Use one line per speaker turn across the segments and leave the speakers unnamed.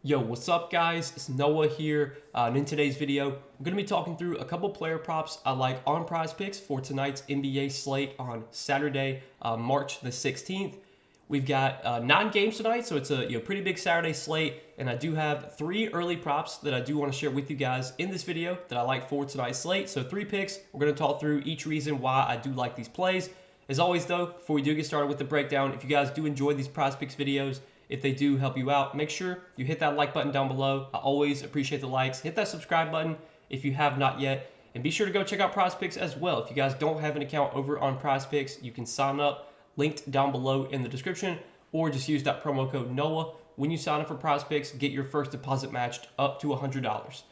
Yo, what's up guys? It's Noah here, and in today's video, I'm going to be talking through a couple player props I like on Prizepicks for tonight's NBA slate on Saturday, March the 16th. We've got 9 games tonight, so it's a pretty big Saturday slate, and I do have 3 early props that I do want to share with you guys in this video that I like for tonight's slate. So 3 picks. We're going to talk through each reason why I do like these plays. As always though, before we do get started with the breakdown, if you guys do enjoy these Prizepicks videos, if they do help you out, make sure you hit that like button down below. I always appreciate the likes. Hit that subscribe button if you have not yet. And be sure to go check out Prizepicks as well. If you guys don't have an account over on Prizepicks, you can sign up, linked down below in the description, or just use that promo code NOAH. When you sign up for Prizepicks, get your first deposit matched up to $100.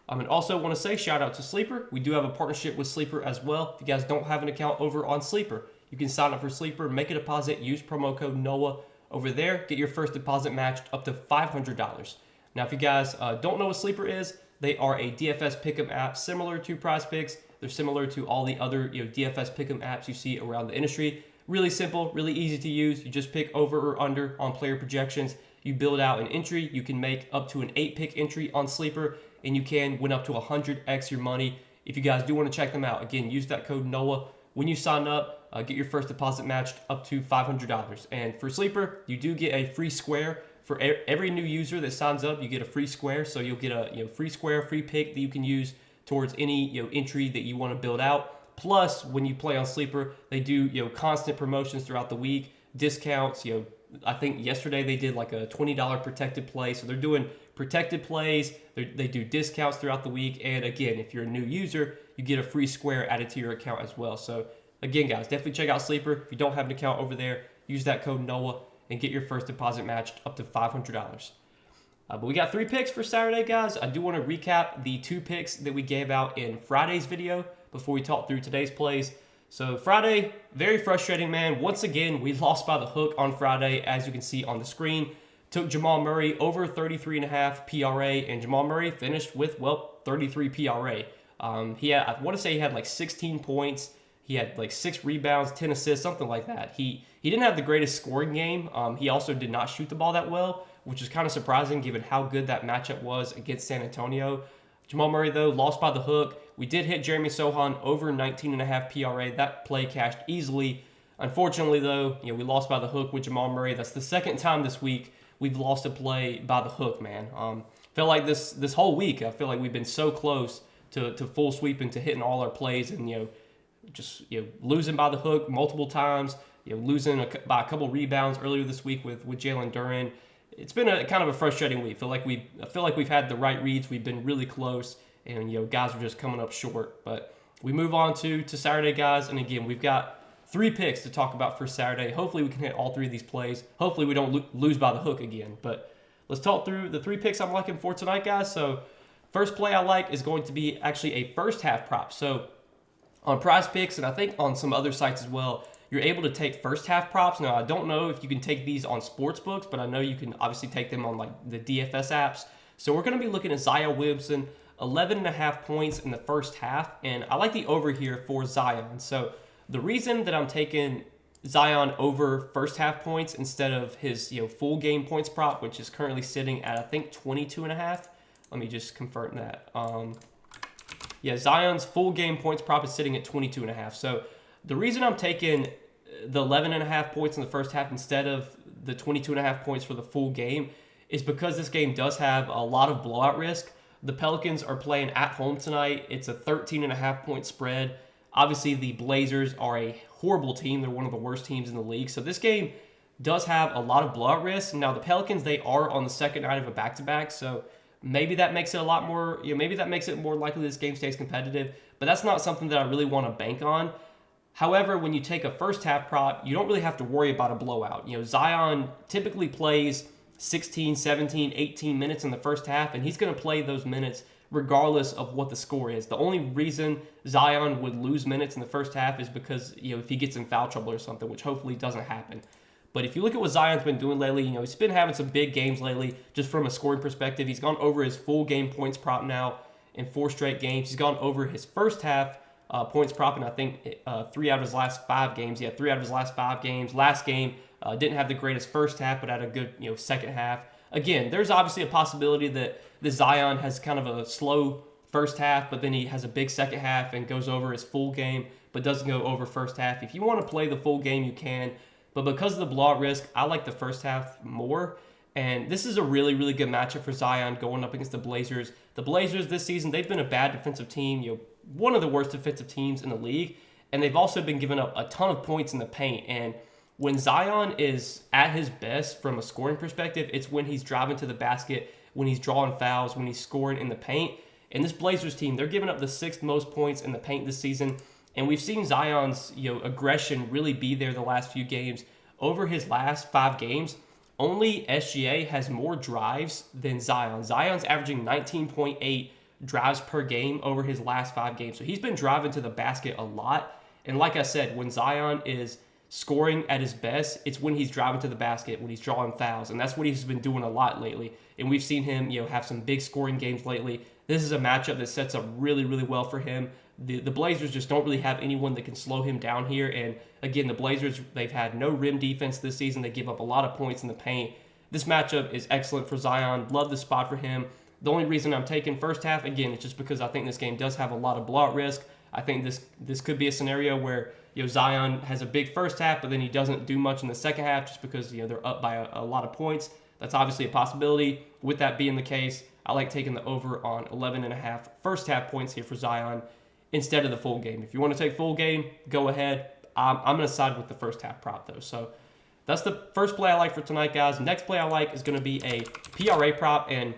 And also want to say shout out to Sleeper. We do have a partnership with Sleeper as well. If you guys don't have an account over on Sleeper, you can sign up for Sleeper, make a deposit, use promo code NOAH. Over there, get your first deposit matched up to $500. Now, if you guys don't know what Sleeper is, they are a DFS pick'em app similar to Prizepicks. They're similar to all the other DFS pick'em apps you see around the industry. Really simple, really easy to use. You just pick over or under on player projections. You build out an entry. You can make up to an 8-pick entry on Sleeper, and you can win up to 100x your money. If you guys do want to check them out, again, use that code NOAH. When you sign up, get your first deposit matched up to $500. And for Sleeper, you do get a free square. For every new user that signs up, you get a free square. So you'll get a free square, free pick that you can use towards any entry that you want to build out. Plus, when you play on Sleeper, they do constant promotions throughout the week, discounts. I think yesterday they did like a $20 protected play. So they're doing protected plays. They do discounts throughout the week. And again, if you're a new user, you get a free square added to your account as well. So again, guys, definitely check out Sleeper. If you don't have an account over there, use that code NOAH and get your first deposit matched up to $500. But we got 3 picks for Saturday, guys. I do want to recap the 2 picks that we gave out in Friday's video before we talk through today's plays. So Friday, very frustrating, man. Once again, we lost by the hook on Friday, as you can see on the screen. Took Jamal Murray over 33.5 PRA, and Jamal Murray finished with, 33 PRA. I want to say he had like 16 points. He had like 6 rebounds, 10 assists, something like that. He didn't have the greatest scoring game. He also did not shoot the ball that well, which is kind of surprising given how good that matchup was against San Antonio. Jamal Murray, though, lost by the hook. We did hit Jeremy Sohan over 19.5 PRA. That play cashed easily. Unfortunately, though, we lost by the hook with Jamal Murray. That's the second time this week we've lost a play by the hook, man. Felt like this whole week, I feel like we've been so close to full sweeping, to hitting all our plays, and just losing by the hook multiple times, losing by a couple rebounds earlier this week with Jalen Duren. It's been a kind of a frustrating week. I feel like we've had the right reads. We've been really close, and guys are just coming up short. But we move on to Saturday, guys, and again, we've got 3 picks to talk about for Saturday. Hopefully we can hit all 3 of these plays. Hopefully we don't lose by the hook again. But let's talk through the 3 picks I'm liking for tonight, guys. So first play I like is going to be actually a first half prop. So on Prizepicks, and I think on some other sites as well, you're able to take first half props. Now, I don't know if you can take these on sports books, but I know you can obviously take them on like the DFS apps. So we're going to be looking at Zion Williamson, 11.5 points in the first half, and I like the over here for Zion. So the reason that I'm taking Zion over first half points instead of his full game points prop, which is currently sitting at I think 22.5. Let me just confirm that. Zion's full game points prop is sitting at 22.5. So the reason I'm taking the 11.5 points in the first half instead of the 22.5 points for the full game is because this game does have a lot of blowout risk. The Pelicans are playing at home tonight. It's a 13.5 point spread. Obviously, the Blazers are a horrible team. They're one of the worst teams in the league. So this game does have a lot of blowout risk. Now, the Pelicans, they are on the second night of a back-to-back, so maybe that makes it a lot more, maybe that makes it more likely this game stays competitive, but that's not something that I really want to bank on. However, when you take a first half prop, you don't really have to worry about a blowout. Zion typically plays 16, 17, 18 minutes in the first half, and he's going to play those minutes regardless of what the score is. The only reason Zion would lose minutes in the first half is because, if he gets in foul trouble or something, which hopefully doesn't happen. But if you look at what Zion's been doing lately, he's been having some big games lately just from a scoring perspective. He's gone over his full game points prop now in 4 straight games. He's gone over his first half points prop in, I think, 3 out of his last 5 games. Yeah, 3 out of his last 5 games. Last game, didn't have the greatest first half, but had a good, second half. again, there's obviously a possibility that the Zion has kind of a slow first half, but then he has a big second half and goes over his full game, but doesn't go over first half. If you want to play the full game, you can. But because of the blowout risk, I like the first half more. And this is a really, really good matchup for Zion going up against the Blazers. The Blazers this season, they've been a bad defensive team, one of the worst defensive teams in the league. And they've also been giving up a ton of points in the paint. And when Zion is at his best from a scoring perspective, it's when he's driving to the basket, when he's drawing fouls, when he's scoring in the paint. And this Blazers team, they're giving up the 6th most points in the paint this season. And we've seen Zion's aggression really be there the last few games. Over his last 5 games, only SGA has more drives than Zion. Zion's averaging 19.8 drives per game over his last 5 games. So he's been driving to the basket a lot. And like I said, when Zion is scoring at his best, it's when he's driving to the basket, when he's drawing fouls. And that's what he's been doing a lot lately. And we've seen him, have some big scoring games lately. This is a matchup that sets up really, really well for him. The Blazers just don't really have anyone that can slow him down here. And again, the Blazers, they've had no rim defense this season. They give up a lot of points in the paint. This matchup is excellent for Zion. Love the spot for him. The only reason I'm taking first half, again, is just because I think this game does have a lot of blowout risk. I think this could be a scenario where Zion has a big first half, but then he doesn't do much in the second half just because they're up by a lot of points. That's obviously a possibility. With that being the case, I like taking the over on 11.5 first half points here for Zion instead of the full game. If you want to take full game, go ahead. I'm going to side with the first half prop, though. So that's the first play I like for tonight, guys. Next play I like is going to be a PRA prop, and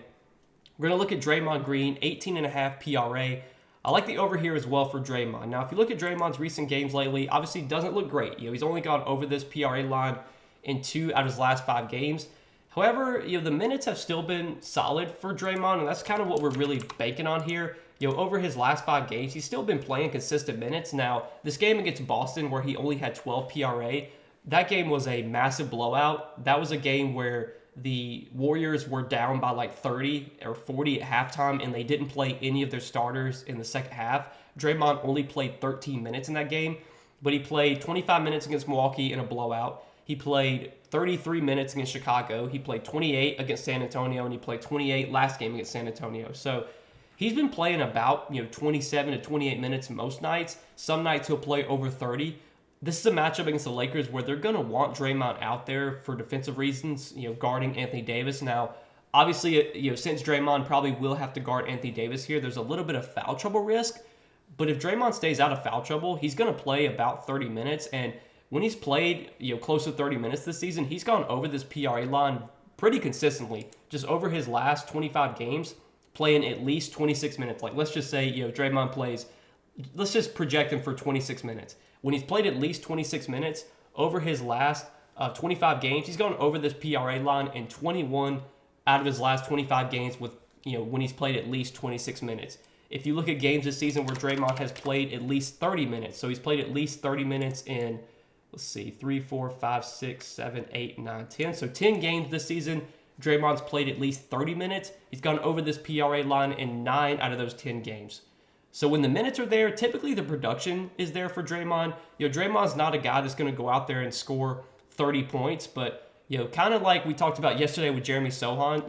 we're going to look at Draymond Green, 18.5 PRA. I like the over here as well for Draymond. Now, if you look at Draymond's recent games lately, obviously doesn't look great. He's only gone over this PRA line in 2 out of his last 5 games. However, the minutes have still been solid for Draymond, and that's kind of what we're really banking on here. Over his last 5 games, he's still been playing consistent minutes. Now, this game against Boston where he only had 12 PRA, that game was a massive blowout. That was a game where the Warriors were down by like 30 or 40 at halftime, and they didn't play any of their starters in the second half. Draymond only played 13 minutes in that game, but he played 25 minutes against Milwaukee in a blowout. He played 33 minutes against Chicago. He played 28 against San Antonio, and he played 28 last game against San Antonio. So he's been playing about 27 to 28 minutes most nights. Some nights he'll play over 30. This is a matchup against the Lakers where they're going to want Draymond out there for defensive reasons, guarding Anthony Davis. Now, obviously, since Draymond probably will have to guard Anthony Davis here, there's a little bit of foul trouble risk. But if Draymond stays out of foul trouble, he's going to play about 30 minutes. And when he's played, close to 30 minutes this season, he's gone over this PRA line pretty consistently. Just over his last 25 games, playing at least 26 minutes. Like, let's just say, Draymond plays, let's just project him for 26 minutes. When he's played at least 26 minutes, over his last 25 games, he's gone over this PRA line in 21 out of his last 25 games with, when he's played at least 26 minutes. If you look at games this season where Draymond has played at least 30 minutes, so he's played at least 30 minutes in, 3, 4, 5, 6, 7, 8, 9, 10. So 10 games this season, Draymond's played at least 30 minutes. He's gone over this PRA line in 9 out of those 10 games. So when the minutes are there, typically the production is there for Draymond. Draymond's not a guy that's going to go out there and score 30 points, but kind of like we talked about yesterday with Jeremy Sohan,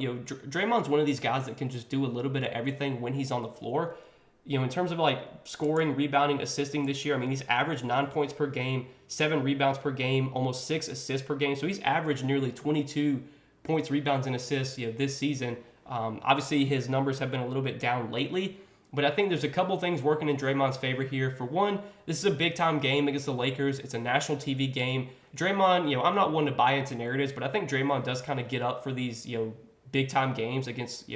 Draymond's one of these guys that can just do a little bit of everything when he's on the floor. In terms of like scoring, rebounding, assisting this year, he's averaged 9 points per game, 7 rebounds per game, almost 6 assists per game. So he's averaged nearly 22 points, rebounds, and assists this season. Obviously, his numbers have been a little bit down lately. But I think there's a couple things working in Draymond's favor here. For one, this is a big-time game against the Lakers. It's a national TV game. Draymond, I'm not one to buy into narratives, but I think Draymond does kind of get up for these, big-time games against,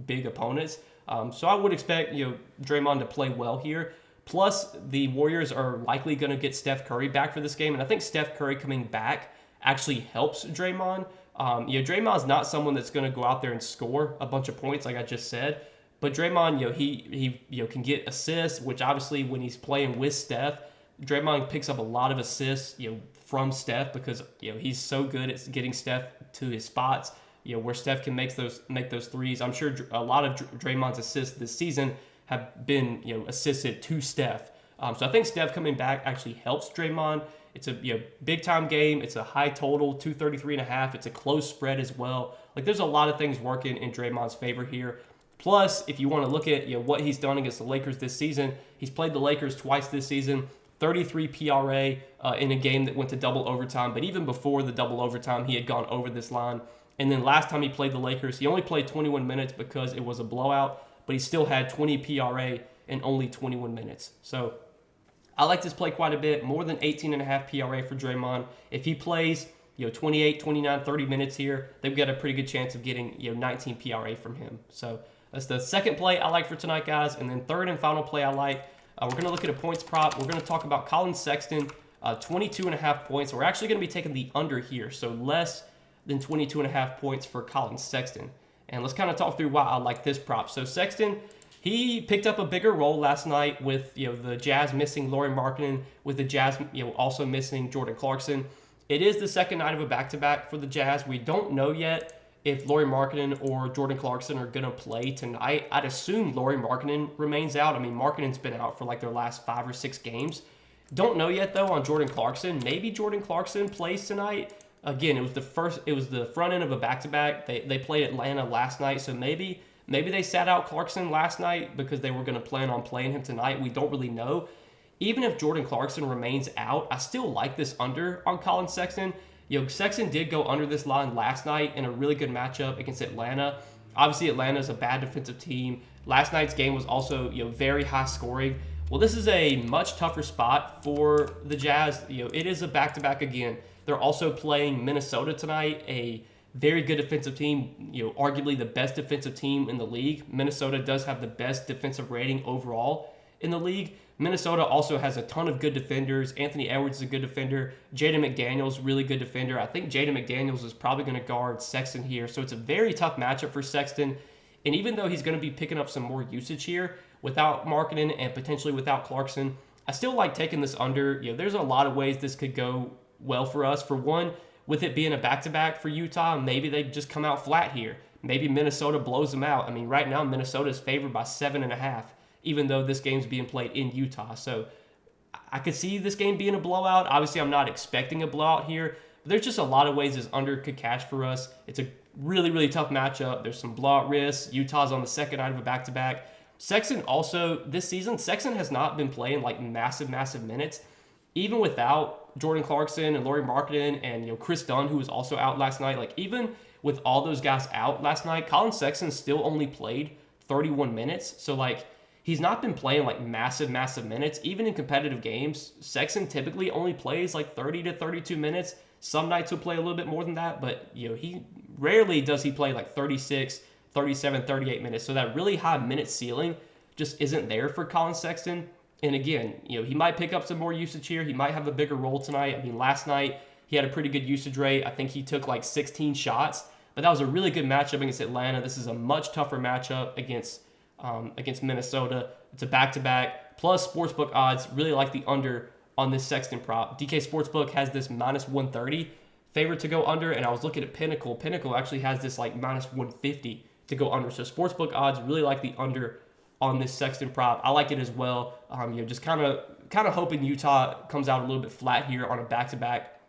big opponents. So I would expect, Draymond to play well here. Plus, the Warriors are likely going to get Steph Curry back for this game, and I think Steph Curry coming back actually helps Draymond. Draymond's not someone that's going to go out there and score a bunch of points, like I just said. But Draymond, he can get assists, which obviously when he's playing with Steph, Draymond picks up a lot of assists, from Steph because he's so good at getting Steph to his spots, where Steph can make those threes. I'm sure a lot of Draymond's assists this season have been assisted to Steph. So I think Steph coming back actually helps Draymond. It's a big time game. It's a high total, 233.5. It's a close spread as well. Like there's a lot of things working in Draymond's favor here. Plus, if you want to look at what he's done against the Lakers this season, he's played the Lakers twice this season. 33 PRA in a game that went to double overtime. But even before the double overtime, he had gone over this line. And then last time he played the Lakers, he only played 21 minutes because it was a blowout. But he still had 20 PRA in only 21 minutes. So I like this play quite a bit. More than 18.5 PRA for Draymond. If he plays 28, 29, 30 minutes here, they've got a pretty good chance of getting 19 PRA from him. So that's the second play I like for tonight, guys. And then third and final play I like, we're going to look at a points prop. We're going to talk about Colin Sexton, 22.5 points. We're actually going to be taking the under here, so less than 22.5 points for Colin Sexton. And let's kind of talk through why I like this prop. So Sexton, he picked up a bigger role last night with the Jazz missing Lauri Markkanen, with the Jazz also missing Jordan Clarkson. It is the second night of a back-to-back for the Jazz. We don't know yet if Lauri Markkanen or Jordan Clarkson are going to play tonight. I'd assume Lauri Markkanen remains out. I mean, Markkanen's been out for like their last 5 or 6 games. Don't know yet, though, on Jordan Clarkson. Maybe Jordan Clarkson plays tonight. Again, it was the front end of a back-to-back. They played Atlanta last night, so maybe they sat out Clarkson last night because they were going to plan on playing him tonight. We don't really know. Even if Jordan Clarkson remains out, I still like this under on Colin Sexton. Sexton did go under this line last night in a really good matchup against Atlanta. Obviously, Atlanta is a bad defensive team. Last night's game was also very high scoring. Well, this is a much tougher spot for the Jazz. It is a back-to-back again. They're also playing Minnesota tonight, a very good defensive team, arguably the best defensive team in the league. Minnesota does have the best defensive rating overall in the league. Minnesota also has a ton of good defenders. Anthony Edwards is a good defender. Jaden McDaniels, really good defender. I think Jaden McDaniels is probably going to guard Sexton here. So it's a very tough matchup for Sexton. And even though he's going to be picking up some more usage here without Markkanen and potentially without Clarkson, I still like taking this under. There's a lot of ways this could go well for us. For one, with it being a back-to-back for Utah, maybe they just come out flat here. Maybe Minnesota blows them out. I mean, right now, Minnesota is favored by 7.5. Even though this game's being played in Utah. So I could see this game being a blowout. Obviously, I'm not expecting a blowout here. But there's just a lot of ways this under could cash for us. It's a really, really tough matchup. There's some blowout risks. Utah's on the second night of a back-to-back. Sexton also, this season, Sexton has not been playing like massive minutes. Even without Jordan Clarkson and Lauri Markkanen and Chris Dunn, who was also out last night. Like even with all those guys out last night, Colin Sexton still only played 31 minutes. So like, he's not been playing like massive minutes. Even in competitive games, Sexton typically only plays like 30 to 32 minutes. Some nights he'll play a little bit more than that, but he rarely does he play like 36, 37, 38 minutes. So that really high minute ceiling just isn't there for Colin Sexton. And again, he might pick up some more usage here. He might have a bigger role tonight. I mean, last night he had a pretty good usage rate. I think he took like 16 shots, but that was a really good matchup against Atlanta. This is a much tougher matchup against Minnesota. It's a back-to-back. Plus, sportsbook odds really like the under on this Sexton prop. DK Sportsbook has this minus 130 favored to go under, and I was looking at Pinnacle. Pinnacle actually has this like minus 150 to go under. So sportsbook odds really like the under on this Sexton prop. I like it as well. Just kind of hoping Utah comes out a little bit flat here on a back-to-back.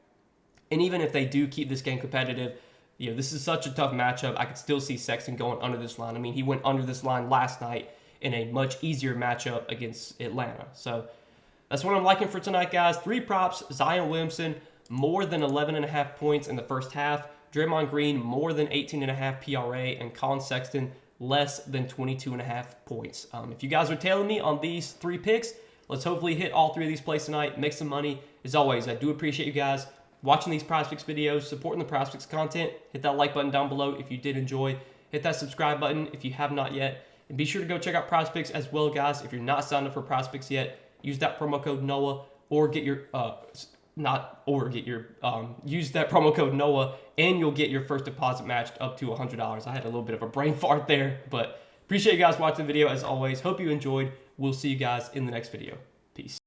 And even if they do keep this game competitive, this is such a tough matchup. I could still see Sexton going under this line. I mean, he went under this line last night in a much easier matchup against Atlanta. So that's what I'm liking for tonight, guys. 3 props. Zion Williamson, more than 11.5 points in the first half. Draymond Green, more than 18.5 PRA. And Colin Sexton, less than 22.5 points. If you guys are tailing me on these 3 picks, let's hopefully hit all 3 of these plays tonight, make some money. As always, I do appreciate you guys watching these Prizepicks videos, supporting the Prizepicks content. Hit that like button down below if you did enjoy. Hit that subscribe button if you have not yet. And be sure to go check out Prizepicks as well, guys. If you're not signed up for Prizepicks yet, use that promo code NOAH or get your, use that promo code NOAH and you'll get your first deposit matched up to $100. I had a little bit of a brain fart there, but appreciate you guys watching the video as always. Hope you enjoyed. We'll see you guys in the next video. Peace.